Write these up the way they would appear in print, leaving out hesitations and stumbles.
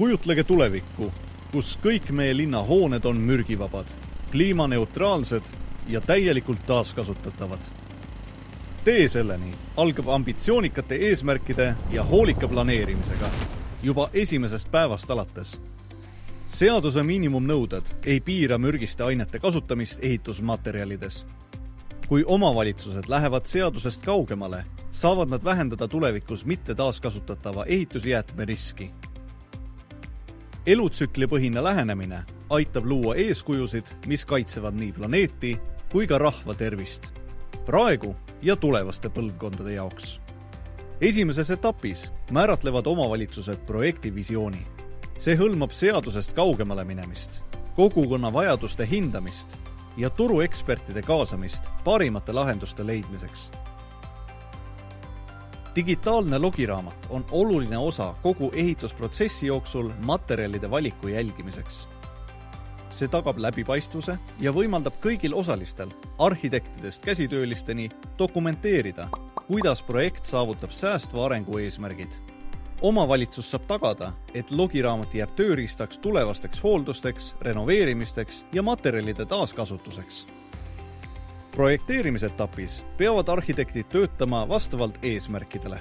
Kujutlege tulevikku, kus kõik meie linna hooned on mürgivabad, kliimaneutraalsed ja täielikult taaskasutatavad. Tee selleni algab ambitsioonikate eesmärkide ja hoolika planeerimisega juba esimesest päevast alates. Seaduse miinimumnõuded ei piira mürgiste ainete kasutamist ehitusmaterjalides. Kui omavalitsused lähevad seadusest kaugemale, saavad nad vähendada tulevikus mitte taaskasutatava ehitusjäätme riski. Elutsüklipõhine lähenemine aitab luua eeskujusid, mis kaitsevad nii planeeti kui ka rahva tervist, praegu ja tulevaste põlvkondade jaoks. Esimeses etapis määratlevad omavalitsused projekti visiooni. See hõlmab seadusest kaugemale minemist, kogukonna vajaduste hindamist ja turuekspertide kaasamist parimate lahenduste leidmiseks. Digitaalne logiraamat on oluline osa kogu ehitusprotsessi jooksul materjalide valiku jälgimiseks. See tagab läbipaistvuse ja võimaldab kõigil osalistel, arhitektidest käsitöölisteni, dokumenteerida, kuidas projekt saavutab säästva arengu eesmärgid. Omavalitsus saab tagada, et logiraamat jääb tööriistaks tulevasteks hooldusteks, renoveerimisteks ja materjalide taaskasutuseks. Projekteerimisetapis peavad arhitektid töötama vastavalt eesmärkidele.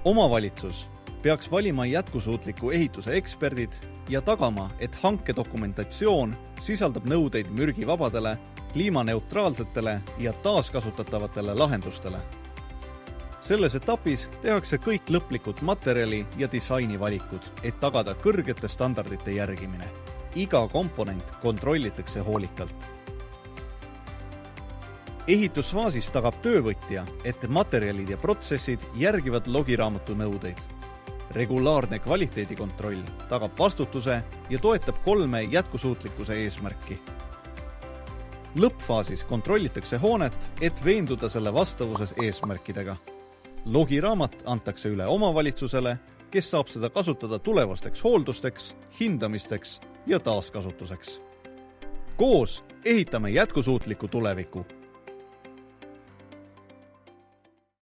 Omavalitsus peaks valima jätkusuutliku ehituse eksperdid ja tagama, et hankedokumentatsioon sisaldab nõudeid mürgivabadele, kliimaneutraalsetele ja taaskasutatavatele lahendustele. Selles etapis tehakse kõik lõplikud materjali ja disaini valikud, et tagada kõrgete standardite järgimine. Iga komponent kontrollitakse hoolikalt. Ehitusfaasis tagab töövõtja, et materjalid ja protsessid järgivad logiraamatu nõudeid. Regulaarne kvaliteedikontroll tagab vastutuse ja toetab 3 jätkusuutlikkuse eesmärki. Lõppfaasis kontrollitakse hoonet, et veenduda selle vastavuses eesmärkidega. Logiraamat antakse üle omavalitsusele, kes saab seda kasutada tulevasteks hooldusteks, hindamisteks ja taaskasutuseks. Koos ehitame jätkusuutliku tuleviku.